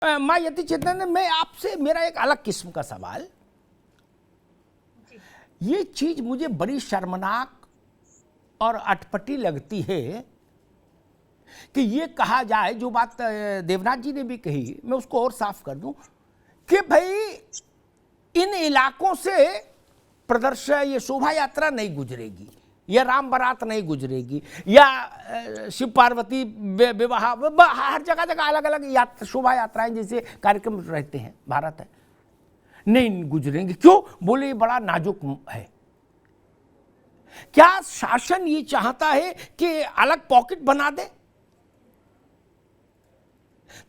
माँ यति चेतन, मैं आपसे मेरा एक अलग किस्म का सवाल, ये चीज मुझे बड़ी शर्मनाक और अटपटी लगती है कि ये कहा जाए, जो बात देवनाथ जी ने भी कही, मैं उसको और साफ कर दूं कि भाई इन इलाकों से प्रदर्शन, ये शोभा यात्रा नहीं गुजरेगी, या राम बारात नहीं गुजरेगी, या शिव पार्वती विवाह, हर जगह जगह अलग अलग शोभा यात्राएं जैसे कार्यक्रम रहते हैं, भारत है, नहीं गुजरेंगे। क्यों? बोले ये बड़ा नाजुक है। क्या शासन ये चाहता है कि अलग पॉकेट बना दे?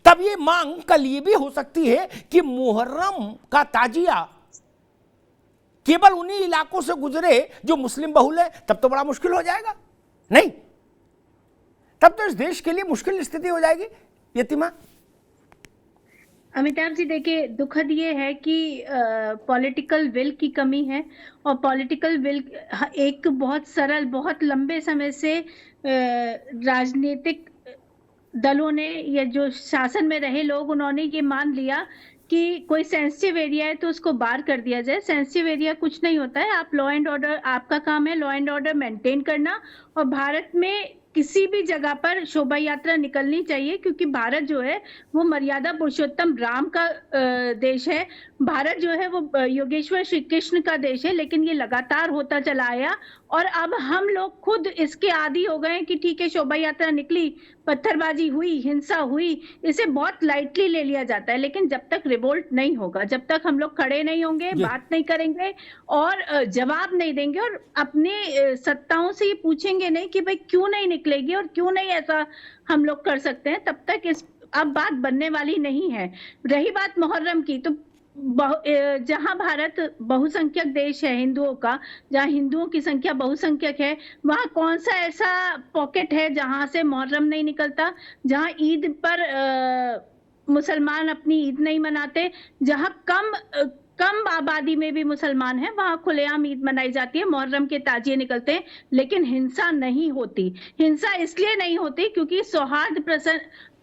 तब ये मांग कल ये भी हो सकती है कि मुहर्रम का ताजिया केवल उन्हीं इलाकों से गुजरे जो मुस्लिम बहुल है, तब तो बड़ा मुश्किल हो जाएगा। नहीं, तब तो इस देश के लिए मुश्किल स्थिति हो जाएगी। यतिमा, अमिताभ जी देखिए, दुखद ये है कि पॉलिटिकल विल की कमी है, और पॉलिटिकल विल एक बहुत सरल, बहुत लंबे समय से राजनीतिक दलों ने या जो शासन में रहे लोग, उन्होंने ये मान लिया कि कोई सेंसिटिव एरिया है तो उसको बार कर दिया जाए। सेंसिटिव एरिया कुछ नहीं होता है, आप लॉ एंड ऑर्डर, आपका काम है लॉ एंड ऑर्डर मेंटेन करना, और भारत में किसी भी जगह पर शोभा यात्रा निकलनी चाहिए, क्योंकि भारत जो है वो मर्यादा पुरुषोत्तम राम का देश है। भारत जो है वो योगेश्वर श्री कृष्ण का देश है, लेकिन ये लगातार होता चला आया, और अब हम लोग खुद इसके आदी हो गए कि ठीक है, शोभा यात्रा निकली, पत्थरबाजी हुई, हिंसा हुई, इसे बहुत लाइटली ले लिया जाता है। लेकिन जब तक रिवोल्ट नहीं होगा, जब तक हम लोग खड़े नहीं होंगे, बात नहीं करेंगे और जवाब नहीं देंगे, और अपने सत्ताओं से ये पूछेंगे नहीं कि भाई क्यों नहीं निकलेगी और क्यों नहीं ऐसा हम लोग कर सकते हैं, तब तक इस अब बात बनने वाली नहीं है। रही बात मुहर्रम की, तो जहां भारत बहुसंख्यक देश है हिंदुओं का, जहां हिंदुओं की संख्या बहुसंख्यक है, वहां कौन सा ऐसा पॉकेट है जहां से मुहर्रम नहीं निकलता, जहां ईद पर मुसलमान अपनी ईद नहीं मनाते, जहां कम आबादी में भी मुसलमान हैं, वहां खुलेआम ईद मनाई जाती है, मुहर्रम के ताजिए निकलते हैं, लेकिन हिंसा नहीं होती। हिंसा इसलिए नहीं होती क्योंकि सौहार्द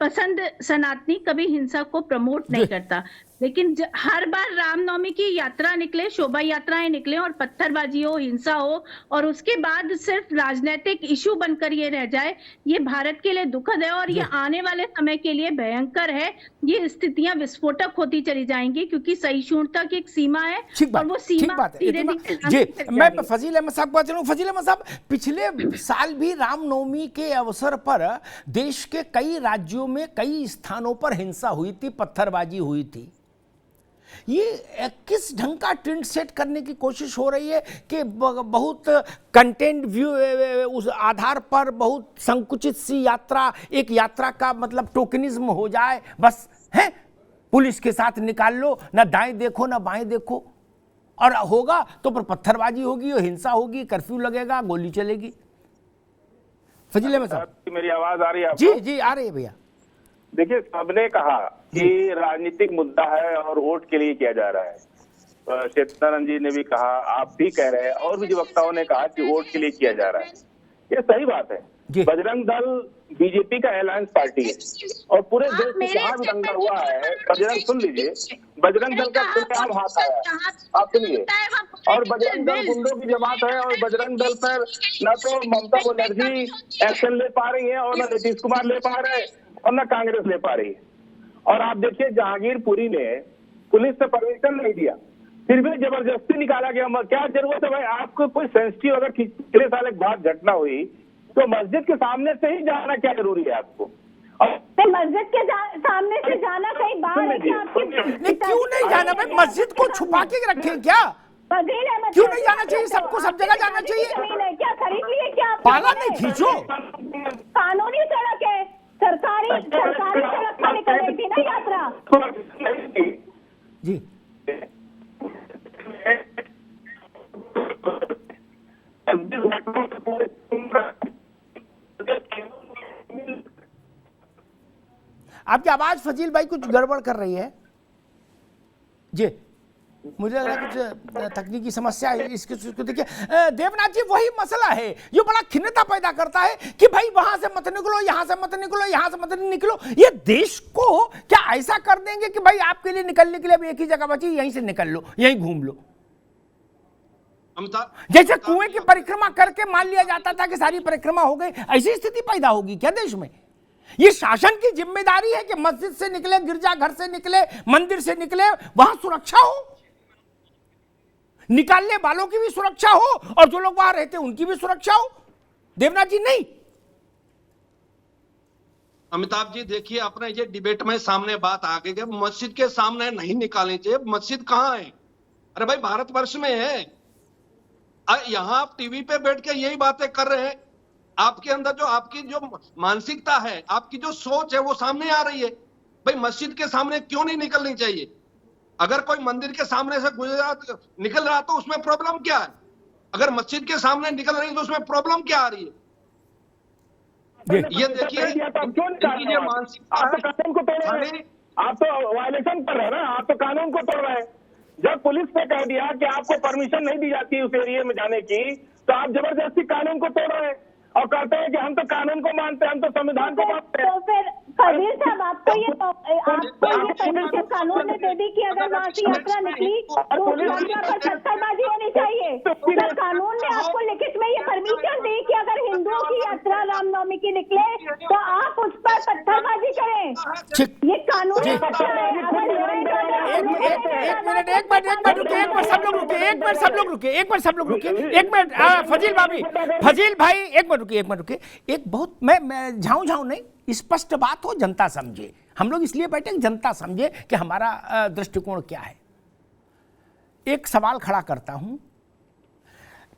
पसंद सनातनी कभी हिंसा को प्रमोट नहीं करता। लेकिन हर बार रामनवमी की यात्रा निकले, शोभा यात्राएं निकले और पत्थरबाजी हो, हिंसा हो, और उसके बाद सिर्फ राजनीतिक इशू बनकर ये रह जाए, ये भारत के लिए दुखद है, और ये आने वाले समय के लिए भयंकर है। ये स्थितियां विस्फोटक होती चली जाएंगी, क्योंकि सहिष्णुता की एक सीमा है, और वो सीमा धीरे धीरे। मैं फजील अहमद साहब बात करूं। फजील अहमद साहब, पिछले साल भी रामनवमी के अवसर पर देश के कई राज्यों में कई स्थानों पर हिंसा हुई थी, पत्थरबाजी हुई थी। ये किस ढंग का ट्रेंड सेट करने की कोशिश हो रही है कि बहुत कंटेंट व्यू उस आधार पर बहुत संकुचित सी यात्रा, एक यात्रा का मतलब टोकनिज्म हो जाए, बस है पुलिस के साथ निकाल लो, ना दाएं देखो ना बाएं देखो, और होगा तो फिर पत्थरबाजी होगी और हिंसा होगी, कर्फ्यू लगेगा, गोली चलेगी। फजील अहमद साहब, मेरी आवाज आ रही है? जी जी आ रही है भैया। देखिए, सबने कहा कि राजनीतिक मुद्दा है और वोट के लिए किया जा रहा है। चेतनानंद जी ने भी कहा, आप भी कह रहे हैं, और भी जो वक्ताओं ने कहा कि वोट के लिए किया जा रहा है। ये सही बात है। बजरंग दल बीजेपी का अलायंस पार्टी है, और पूरे देश में जहां भी दंगा हुआ है, बजरंग, सुन लीजिए, बजरंग दल का खुलेआम हाथ आया है, आप सुनिए। और बजरंग दल गुंडों की जमात है, और बजरंग दल पर न तो ममता बनर्जी एक्शन ले पा रही है, और न नीतीश कुमार ले पा रहे, और न कांग्रेस ले पा रही है। और आप देखिए, जहांगीरपुरी में पुलिस ने परमिशन नहीं दिया, फिर भी जबरदस्ती निकाला गया। क्या जरूरत है भाई? आपको कोई सेंसिटिव अगर पिछले साल एक बात घटना हुई तो मस्जिद के सामने से ही जाना क्या जरूरी है आपको? और तो मस्जिद के सामने से जाना कहीं बाहर है क्या? क्यों नहीं जाना भाई? मस्जिद को छुपा के रखें क्या? क्यों नहीं जाना चाहिए? सबको सब जगह जाना चाहिए। क्या खरीद लिए क्या? पाला नहीं खींचो, कानूनी सड़क है, सरकारी सड़क पर निकल रही थी ना यात्रा। जी आपकी आवाज फजील भाई कुछ गड़बड़ कर रही है। जी मुझे लग रहा है कुछ तकनीकी समस्या है इसको देखिए। देवनाथ जी, वही मसला है जो बड़ा खिन्नता पैदा करता है कि भाई वहां से मत निकलो, यहां से मत निकलो, यहां से मत निकलो। ये देश को क्या ऐसा कर देंगे कि भाई आपके लिए निकलने के लिए अब एक ही जगह बची, यहीं से निकल लो, यहीं घूम लो। जैसे कुएं की परिक्रमा करके मान लिया जाता था कि सारी परिक्रमा हो गई, ऐसी स्थिति पैदा होगी क्या देश में? ये शासन की जिम्मेदारी है कि मस्जिद से निकले, गिरजाघर से निकले, मंदिर से निकले, वहां सुरक्षा हो, निकालने वालों की भी सुरक्षा हो और जो लोग वहां रहते हैं उनकी भी सुरक्षा हो। देवनाथ जी नहीं। अमिताभ जी देखिए, अपने ये डिबेट में सामने बात आ गई कि मस्जिद के सामने नहीं निकालनी चाहिए। मस्जिद कहाँ है? अरे भाई भारतवर्ष में है। यहाँ आप टीवी पे बैठ के यही बातें कर रहे हैं। आपके अंदर जो आपकी जो मानसिकता है, आपकी जो सोच है वो सामने आ रही है। भाई मस्जिद के सामने क्यों नहीं निकलनी चाहिए? अगर कोई मंदिर के सामने से निकल रहा तो उसमें प्रॉब्लम क्या है? अगर मस्जिद के सामने निकल रही तो उसमें प्रॉब्लम क्या आ रही है? ये देखिए, ये मानसिकता आप तो कानून को तोड़ रहे हैं, आप तो वायलेशन कर रहे हैं ना, आप तो कानून को तोड़ रहे हैं। जब पुलिस ने कह दिया कि आपको परमिशन नहीं दी जाती उस एरिया में जाने की, तो आप जबरदस्ती कानून को तोड़ रहे हैं और कहते हैं कि हम तो कानून को मानते हैं, हम तो संविधान को मानते हैं। तो फिर फजील साहब, आपको ये परमिशन कानून ने दे दी कि अगर वहाँ से यात्रा निकली तो उस यात्रा पर पत्थरबाजी होनी चाहिए। तो कानून ने आपको लिखित में ये परमिशन दी कि अगर हिंदुओं की यात्रा रामनवमी की निकले तो आप उस पर पत्थरबाजी करें। ये कानून एक मिनट सब लोग रुके। फजील भाई एक मिनट रुके। एक बहुत मैं झाऊ नहीं, स्पष्ट बात हो, जनता समझे। हम लोग इसलिए बैठे कि जनता समझे कि हमारा दृष्टिकोण क्या है। एक सवाल खड़ा करता हूं।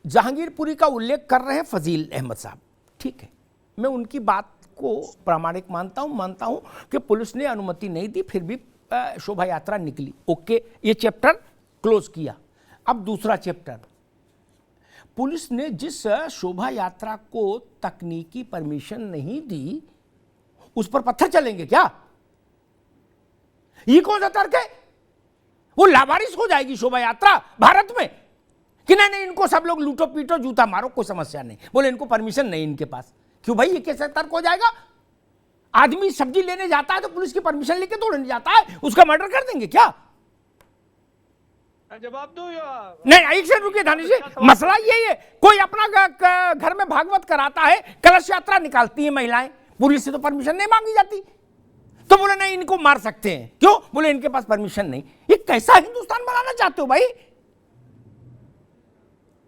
जहांगीरपुरी का उल्लेख कर रहे हैं फजील अहमद साहब, ठीक है, मैं उनकी बात को प्रामाणिक मानता हूं कि पुलिस ने अनुमति नहीं दी, फिर भी शोभा यात्रा निकली। ओके, ये चैप्टर क्लोज किया। अब दूसरा चैप्टर, पुलिस ने जिस शोभा यात्रा को तकनीकी परमिशन नहीं दी उस पर पत्थर चलेंगे क्या? ये कौन सा तर्क है? वो लावारिस हो जाएगी शोभा यात्रा भारत में कि नहीं इनको सब लोग लूटो पीटो जूता मारो, कोई समस्या नहीं। बोले इनको परमिशन नहीं इनके पास। क्यों भाई, ये कैसे तर्क हो जाएगा? आदमी सब्जी लेने जाता है तो पुलिस की परमिशन लेके तोड़ने जाता है, उसका मर्डर कर देंगे क्या? जवाब दो या नहीं, एक से रुकिए धानी जी, मसला यही है। कोई अपना घर में भागवत कराता है, कलश यात्रा निकालती है महिलाएं, पुलिस से तो परमिशन नहीं मांगी जाती, तो बोले नहीं इनको मार सकते हैं। क्यों? बोले इनके पास परमिशन नहीं। ये कैसा हिंदुस्तान बनाना चाहते हो भाई?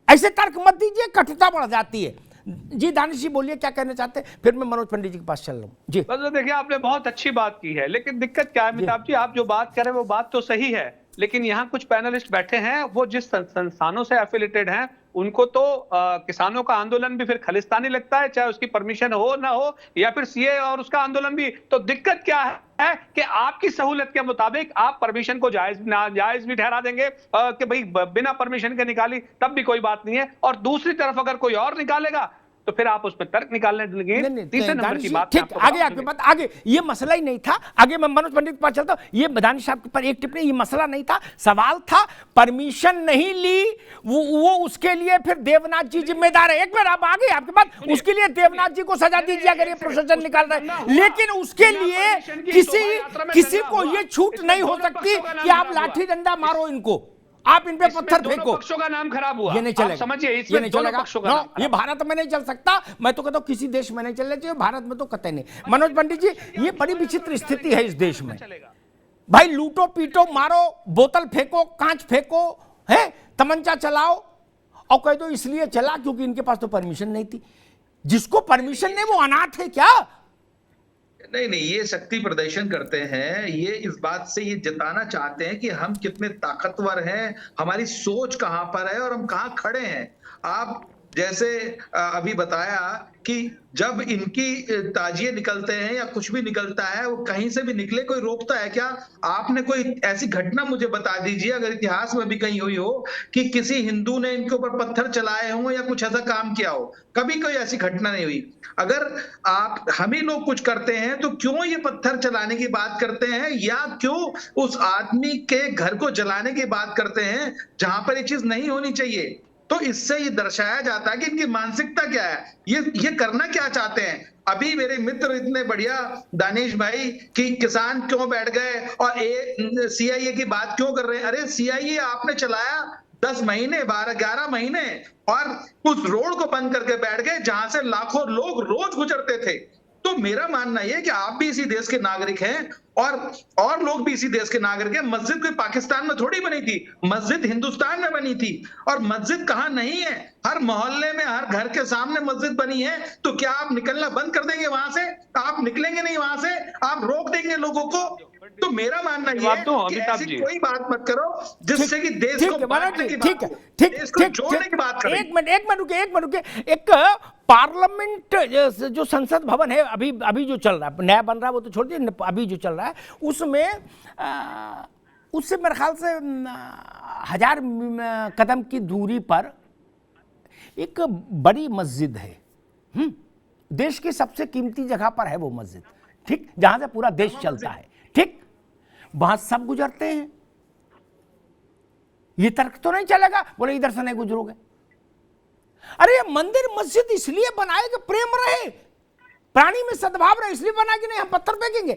ऐसे तर्क मत दीजिए, कटुता बढ़ जाती है। जी दानिश जी बोलिए, क्या कहना चाहते हैं, फिर मैं मनोज पंडित जी के पास चल रहा हूं। जी बस देखिए, आपने बहुत अच्छी बात की है, लेकिन दिक्कत क्या है अमिताभ जी, आप जो बात कर रहे हैं वो बात तो सही है, लेकिन यहाँ कुछ पैनलिस्ट बैठे हैं, वो जिस संस्थानों से एफिलिएटेड हैं उनको तो किसानों का आंदोलन भी फिर खालिस्तानी लगता है, चाहे उसकी परमिशन हो ना हो, या फिर सीए और उसका आंदोलन भी। तो दिक्कत क्या है कि आपकी सहूलत के मुताबिक आप परमिशन को जायज भी ठहरा देंगे कि भाई बिना परमिशन के निकाली तब भी कोई बात नहीं है, और दूसरी तरफ अगर कोई और निकालेगा तो फिर आप उसमें तर्क निकालने लगे। तीसरे नंबर की बात ठीक, आगे आपके बात आगे। ये मसला ही नहीं था, आगे मैं मनोज पंडित के पास चलता हूं। ये दानिश साहब के पर एक टिप्पणी, ये मसला नहीं था, सवाल था परमिशन नहीं ली वो उसके लिए फिर देवनाथ जी जिम्मेदार है। एक मिनट, आप आगे आपके बात, उसके लिए देवनाथ जी को सजा दीजिए अगर ये प्रोसेशन निकाल रहे हैं, लेकिन उसके लिए किसी को ये छूट नहीं हो सकती कि आप लाठी डंडा मारो इनको, आप इन पे पत्थर फेंको। पक्षों का नाम खराब हुआ, ये नहीं चलेगा, समझिए, ये नहीं चलेगा। ये भारत भारत में नहीं चल सकता। मैं तो कहता हूं किसी देश में नहीं चलना चाहिए, भारत में तो कतई नहीं। मनोज पंडित जी, ये बड़ी विचित्र स्थिति है इस देश में। भाई लूटो पीटो मारो, बोतल फेंको, कांच फेंको, है तमंचा चलाओ, और कह दो इसलिए चला क्योंकि इनके पास तो परमिशन नहीं थी। जिसको परमिशन नहीं वो अनाथ है क्या? नहीं, ये शक्ति प्रदर्शन करते हैं, ये इस बात से ये जताना चाहते हैं कि हम कितने ताकतवर हैं, हमारी सोच कहां पर है और हम कहां खड़े हैं। आप जैसे अभी बताया कि जब इनकी ताजिए निकलते हैं या कुछ भी निकलता है, वो कहीं से भी निकले, कोई रोकता है क्या? आपने कोई ऐसी घटना मुझे बता दीजिए, अगर इतिहास में भी कहीं हुई हो कि किसी हिंदू ने इनके ऊपर पत्थर चलाए हों या कुछ ऐसा काम किया हो। कभी कोई ऐसी घटना नहीं हुई। अगर आप हम ही लोग कुछ करते हैं तो क्यों ये पत्थर चलाने की बात करते हैं, या क्यों उस आदमी के घर को जलाने की बात करते हैं जहां पर ये चीज नहीं होनी चाहिए? तो इससे ये दर्शाया जाता है कि इनकी मानसिकता क्या है, ये करना क्या चाहते हैं। अभी मेरे मित्र इतने बढ़िया दानिश भाई कि किसान क्यों बैठ गए और सीआईए की बात क्यों कर रहे हैं। अरे सीआईए आपने चलाया 10 महीने, 12-11 महीने, और उस रोड को बंद करके बैठ गए जहां से लाखों लोग रोज गुजरते थे। तो मेरा मानना यह है कि आप भी इसी देश के नागरिक हैं और लोग भी इसी देश के नागरिक हैं। मस्जिद कोई पाकिस्तान में थोड़ी बनी थी, मस्जिद हिंदुस्तान में बनी थी। और मस्जिद कहां नहीं है, हर मोहल्ले में, हर घर के सामने मस्जिद बनी है। तो क्या आप निकलना बंद कर देंगे वहां से? आप निकलेंगे नहीं वहां से, आप रोक देंगे लोगों को। तो मेरा मानना यह है कि ऐसी कोई बात मत करो जिससे कि देश को बांटने की बात, देश को जोड़ने की बात करें। एक मिनट रुके। एक पार्लियामेंट जो संसद भवन है अभी जो चल रहा है, नया बन रहा है वो तो छोड़ दिए, अभी जो चल रहा है उसमें उससे मेरे ख्याल से 1000 कदम की दूरी पर एक बड़ी मस्जिद है। देश की सबसे कीमती जगह पर है वो मस्जिद, ठीक, जहां से पूरा देश चलता है, ठीक। वहां सब गुजरते हैं, ये तर्क तो नहीं चलेगा बोले इधर से नहीं गुजरोगे। अरे ये मंदिर मस्जिद इसलिए बनाए कि प्रेम रहे, प्राणी में सद्भाव रहे, इसलिए बना कि नहीं हम पत्थर फेंकेंगे।